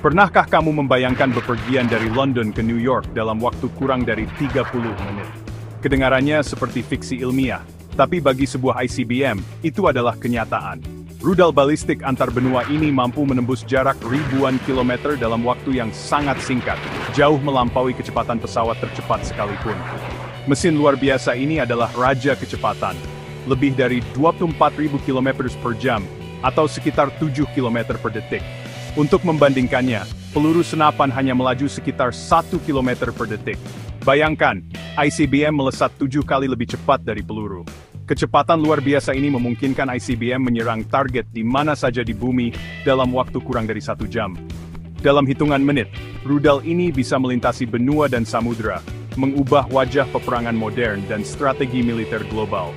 Pernahkah kamu membayangkan bepergian dari London ke New York dalam waktu kurang dari 30 menit? Kedengarannya seperti fiksi ilmiah, tapi bagi sebuah ICBM, itu adalah kenyataan. Rudal balistik antar benua ini mampu menembus jarak ribuan kilometer dalam waktu yang sangat singkat, jauh melampaui kecepatan pesawat tercepat sekalipun. Mesin luar biasa ini adalah raja kecepatan, lebih dari 24.000 km per jam, atau sekitar 7 km per detik. Untuk membandingkannya, peluru senapan hanya melaju sekitar 1 km per detik. Bayangkan, ICBM melesat 7 kali lebih cepat dari peluru. Kecepatan luar biasa ini memungkinkan ICBM menyerang target di mana saja di bumi dalam waktu kurang dari 1 jam. Dalam hitungan menit, rudal ini bisa melintasi benua dan samudera, mengubah wajah peperangan modern dan strategi militer global.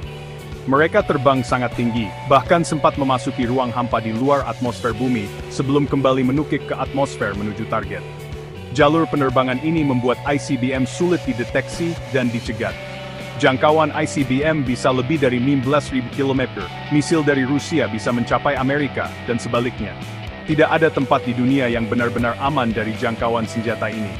Mereka terbang sangat tinggi, bahkan sempat memasuki ruang hampa di luar atmosfer bumi, sebelum kembali menukik ke atmosfer menuju target. Jalur penerbangan ini membuat ICBM sulit dideteksi dan dicegat. Jangkauan ICBM bisa lebih dari 15.000 km, misil dari Rusia bisa mencapai Amerika, dan sebaliknya. Tidak ada tempat di dunia yang benar-benar aman dari jangkauan senjata ini.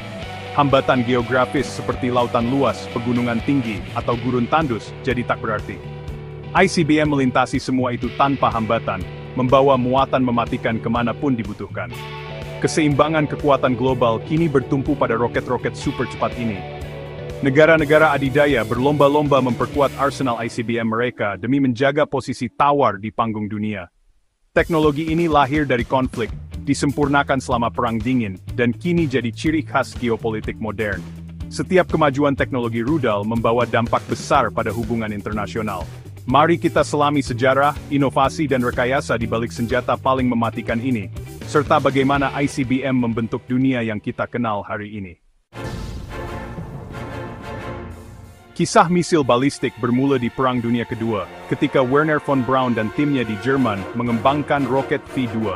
Hambatan geografis seperti lautan luas, pegunungan tinggi, atau gurun tandus jadi tak berarti. ICBM melintasi semua itu tanpa hambatan, membawa muatan mematikan kemanapun dibutuhkan. Keseimbangan kekuatan global kini bertumpu pada roket-roket super cepat ini. Negara-negara adidaya berlomba-lomba memperkuat arsenal ICBM mereka demi menjaga posisi tawar di panggung dunia. Teknologi ini lahir dari konflik, disempurnakan selama Perang Dingin, dan kini jadi ciri khas geopolitik modern. Setiap kemajuan teknologi rudal membawa dampak besar pada hubungan internasional. Mari kita selami sejarah, inovasi dan rekayasa di balik senjata paling mematikan ini, serta bagaimana ICBM membentuk dunia yang kita kenal hari ini. Kisah misil balistik bermula di Perang Dunia Kedua, ketika Wernher von Braun dan timnya di Jerman mengembangkan roket V2.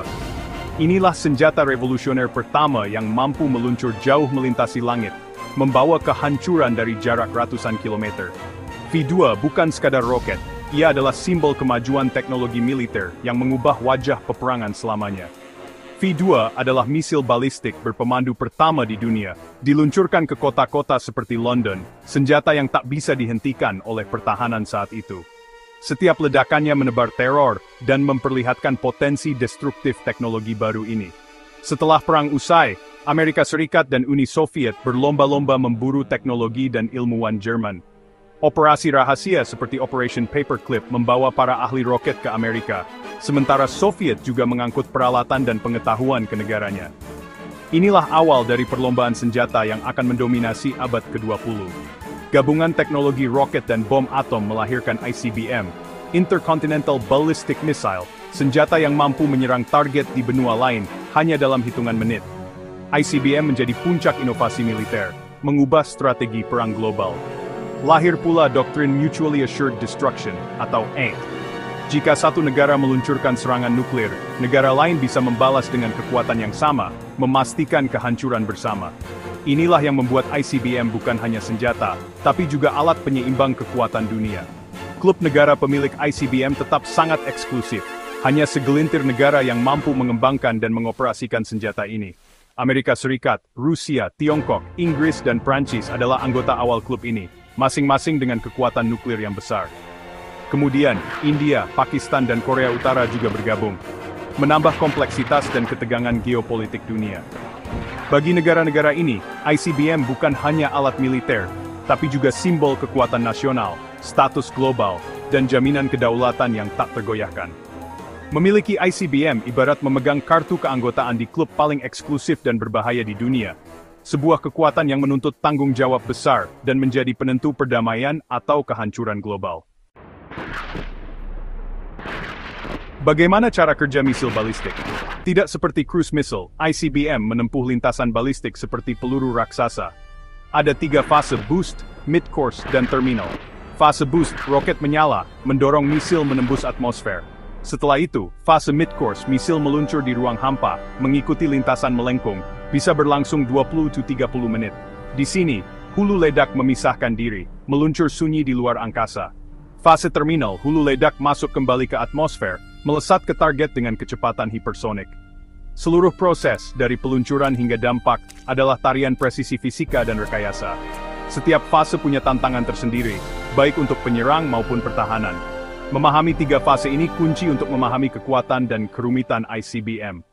Inilah senjata revolusioner pertama yang mampu meluncur jauh melintasi langit, membawa kehancuran dari jarak ratusan kilometer. V2 bukan sekadar roket. Ia adalah simbol kemajuan teknologi militer yang mengubah wajah peperangan selamanya. V2 adalah misil balistik berpemandu pertama di dunia, diluncurkan ke kota-kota seperti London, senjata yang tak bisa dihentikan oleh pertahanan saat itu. Setiap ledakannya menebar teror dan memperlihatkan potensi destruktif teknologi baru ini. Setelah perang usai, Amerika Serikat dan Uni Soviet berlomba-lomba memburu teknologi dan ilmuwan Jerman. Operasi rahasia seperti Operation Paperclip membawa para ahli roket ke Amerika, sementara Soviet juga mengangkut peralatan dan pengetahuan ke negaranya. Inilah awal dari perlombaan senjata yang akan mendominasi abad ke-20. Gabungan teknologi roket dan bom atom melahirkan ICBM, Intercontinental Ballistic Missile, senjata yang mampu menyerang target di benua lain hanya dalam hitungan menit. ICBM menjadi puncak inovasi militer, mengubah strategi perang global. Lahir pula doktrin Mutually Assured Destruction, atau MAD. Jika satu negara meluncurkan serangan nuklir, negara lain bisa membalas dengan kekuatan yang sama, memastikan kehancuran bersama. Inilah yang membuat ICBM bukan hanya senjata, tapi juga alat penyeimbang kekuatan dunia. Klub negara pemilik ICBM tetap sangat eksklusif. Hanya segelintir negara yang mampu mengembangkan dan mengoperasikan senjata ini. Amerika Serikat, Rusia, Tiongkok, Inggris dan Prancis adalah anggota awal klub ini, masing-masing dengan kekuatan nuklir yang besar. Kemudian, India, Pakistan dan Korea Utara juga bergabung, menambah kompleksitas dan ketegangan geopolitik dunia. Bagi negara-negara ini, ICBM bukan hanya alat militer, tapi juga simbol kekuatan nasional, status global, dan jaminan kedaulatan yang tak tergoyahkan. Memiliki ICBM ibarat memegang kartu keanggotaan di klub paling eksklusif dan berbahaya di dunia. Sebuah kekuatan yang menuntut tanggung jawab besar dan menjadi penentu perdamaian atau kehancuran global. Bagaimana cara kerja misil balistik? Tidak seperti cruise missile, ICBM menempuh lintasan balistik seperti peluru raksasa. Ada 3 fase: boost, mid-course, dan terminal. Fase boost, roket menyala, mendorong misil menembus atmosfer. Setelah itu, fase mid-course, misil meluncur di ruang hampa, mengikuti lintasan melengkung, bisa berlangsung 20-30 menit. Di sini, hulu ledak memisahkan diri, meluncur sunyi di luar angkasa. Fase terminal, hulu ledak masuk kembali ke atmosfer, melesat ke target dengan kecepatan hipersonik. Seluruh proses, dari peluncuran hingga dampak, adalah tarian presisi fisika dan rekayasa. Setiap fase punya tantangan tersendiri, baik untuk penyerang maupun pertahanan. Memahami 3 fase ini kunci untuk memahami kekuatan dan kerumitan ICBM.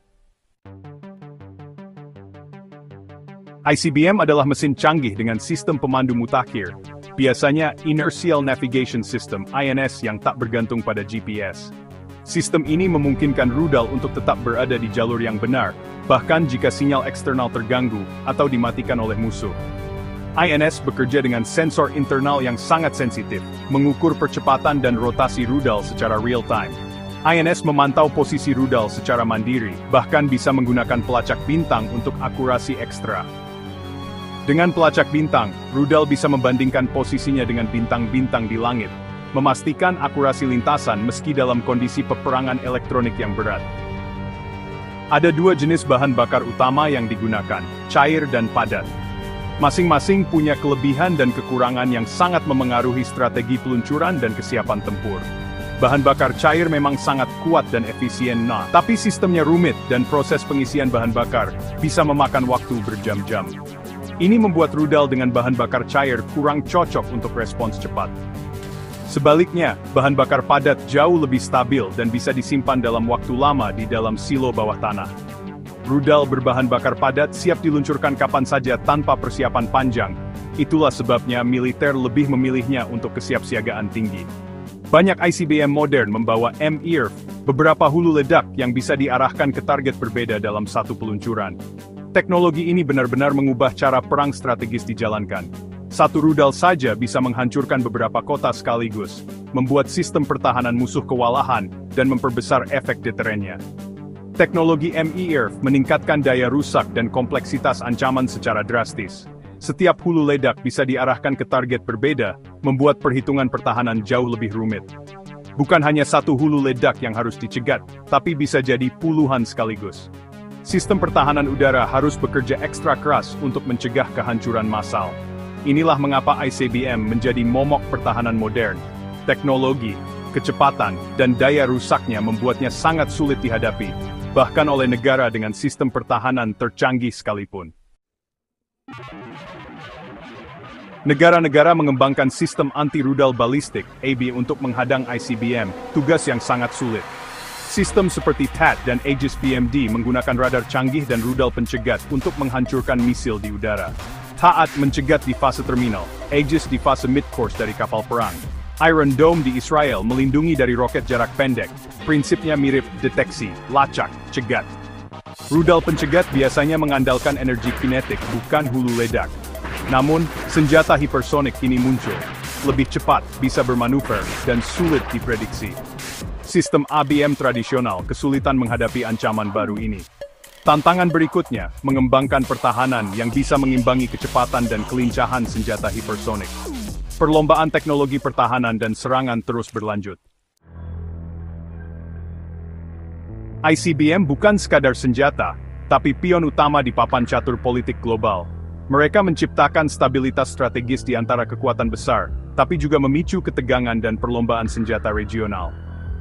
ICBM adalah mesin canggih dengan sistem pemandu mutakhir, biasanya Inertial Navigation System (INS) yang tak bergantung pada GPS. Sistem ini memungkinkan rudal untuk tetap berada di jalur yang benar, bahkan jika sinyal eksternal terganggu atau dimatikan oleh musuh. INS bekerja dengan sensor internal yang sangat sensitif, mengukur percepatan dan rotasi rudal secara real-time. INS memantau posisi rudal secara mandiri, bahkan bisa menggunakan pelacak bintang untuk akurasi ekstra. Dengan pelacak bintang, rudal bisa membandingkan posisinya dengan bintang-bintang di langit, memastikan akurasi lintasan meski dalam kondisi peperangan elektronik yang berat. Ada 2 jenis bahan bakar utama yang digunakan, cair dan padat. Masing-masing punya kelebihan dan kekurangan yang sangat memengaruhi strategi peluncuran dan kesiapan tempur. Bahan bakar cair memang sangat kuat dan efisien, tapi sistemnya rumit dan proses pengisian bahan bakar bisa memakan waktu berjam-jam. Ini membuat rudal dengan bahan bakar cair kurang cocok untuk respons cepat. Sebaliknya, bahan bakar padat jauh lebih stabil dan bisa disimpan dalam waktu lama di dalam silo bawah tanah. Rudal berbahan bakar padat siap diluncurkan kapan saja tanpa persiapan panjang. Itulah sebabnya militer lebih memilihnya untuk kesiapsiagaan tinggi. Banyak ICBM modern membawa M-IRF, beberapa hulu ledak yang bisa diarahkan ke target berbeda dalam satu peluncuran. Teknologi ini benar-benar mengubah cara perang strategis dijalankan. Satu rudal saja bisa menghancurkan beberapa kota sekaligus, membuat sistem pertahanan musuh kewalahan, dan memperbesar efek deterennya. Teknologi M-IRF meningkatkan daya rusak dan kompleksitas ancaman secara drastis. Setiap hulu ledak bisa diarahkan ke target berbeda, membuat perhitungan pertahanan jauh lebih rumit. Bukan hanya satu hulu ledak yang harus dicegat, tapi bisa jadi puluhan sekaligus. Sistem pertahanan udara harus bekerja ekstra keras untuk mencegah kehancuran massal. Inilah mengapa ICBM menjadi momok pertahanan modern. Teknologi, kecepatan, dan daya rusaknya membuatnya sangat sulit dihadapi, bahkan oleh negara dengan sistem pertahanan tercanggih sekalipun. Negara-negara mengembangkan sistem anti-rudal balistik (AB) untuk menghadang ICBM, tugas yang sangat sulit. Sistem seperti THAAD dan Aegis BMD menggunakan radar canggih dan rudal pencegat untuk menghancurkan misil di udara. THAAD mencegat di fase terminal, Aegis di fase mid-course dari kapal perang. Iron Dome di Israel melindungi dari roket jarak pendek, prinsipnya mirip deteksi, lacak, cegat. Rudal pencegat biasanya mengandalkan energi kinetik, bukan hulu ledak. Namun, senjata hipersonik kini muncul, lebih cepat, bisa bermanuver, dan sulit diprediksi. Sistem ABM tradisional kesulitan menghadapi ancaman baru ini. Tantangan berikutnya, mengembangkan pertahanan yang bisa mengimbangi kecepatan dan kelincahan senjata hipersonik. Perlombaan teknologi pertahanan dan serangan terus berlanjut. ICBM bukan sekadar senjata, tapi pion utama di papan catur politik global. Mereka menciptakan stabilitas strategis di antara kekuatan besar, tapi juga memicu ketegangan dan perlombaan senjata regional.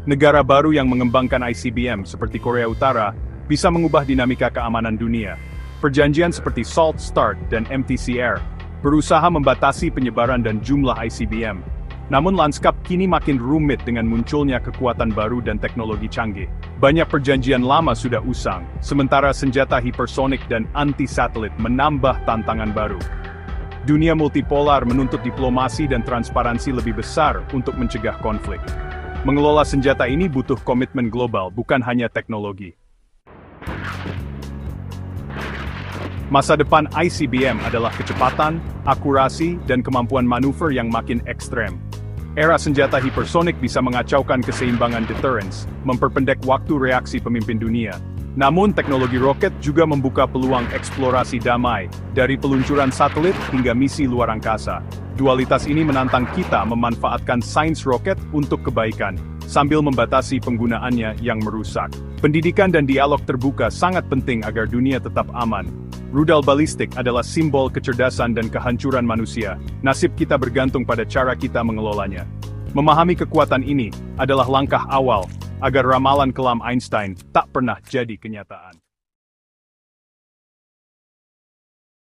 Negara baru yang mengembangkan ICBM seperti Korea Utara, bisa mengubah dinamika keamanan dunia. Perjanjian seperti SALT START dan MTCR berusaha membatasi penyebaran dan jumlah ICBM. Namun lanskap kini makin rumit dengan munculnya kekuatan baru dan teknologi canggih. Banyak perjanjian lama sudah usang, sementara senjata hipersonik dan anti-satelit menambah tantangan baru. Dunia multipolar menuntut diplomasi dan transparansi lebih besar untuk mencegah konflik. Mengelola senjata ini butuh komitmen global, bukan hanya teknologi. Masa depan ICBM adalah kecepatan, akurasi, dan kemampuan manuver yang makin ekstrem. Era senjata hipersonik bisa mengacaukan keseimbangan deterrence, memperpendek waktu reaksi pemimpin dunia. Namun teknologi roket juga membuka peluang eksplorasi damai, dari peluncuran satelit hingga misi luar angkasa. Dualitas ini menantang kita memanfaatkan sains roket untuk kebaikan, sambil membatasi penggunaannya yang merusak. Pendidikan dan dialog terbuka sangat penting agar dunia tetap aman. Rudal balistik adalah simbol kecerdasan dan kehancuran manusia. Nasib kita bergantung pada cara kita mengelolanya. Memahami kekuatan ini adalah langkah awal agar ramalan kelam Einstein tak pernah jadi kenyataan.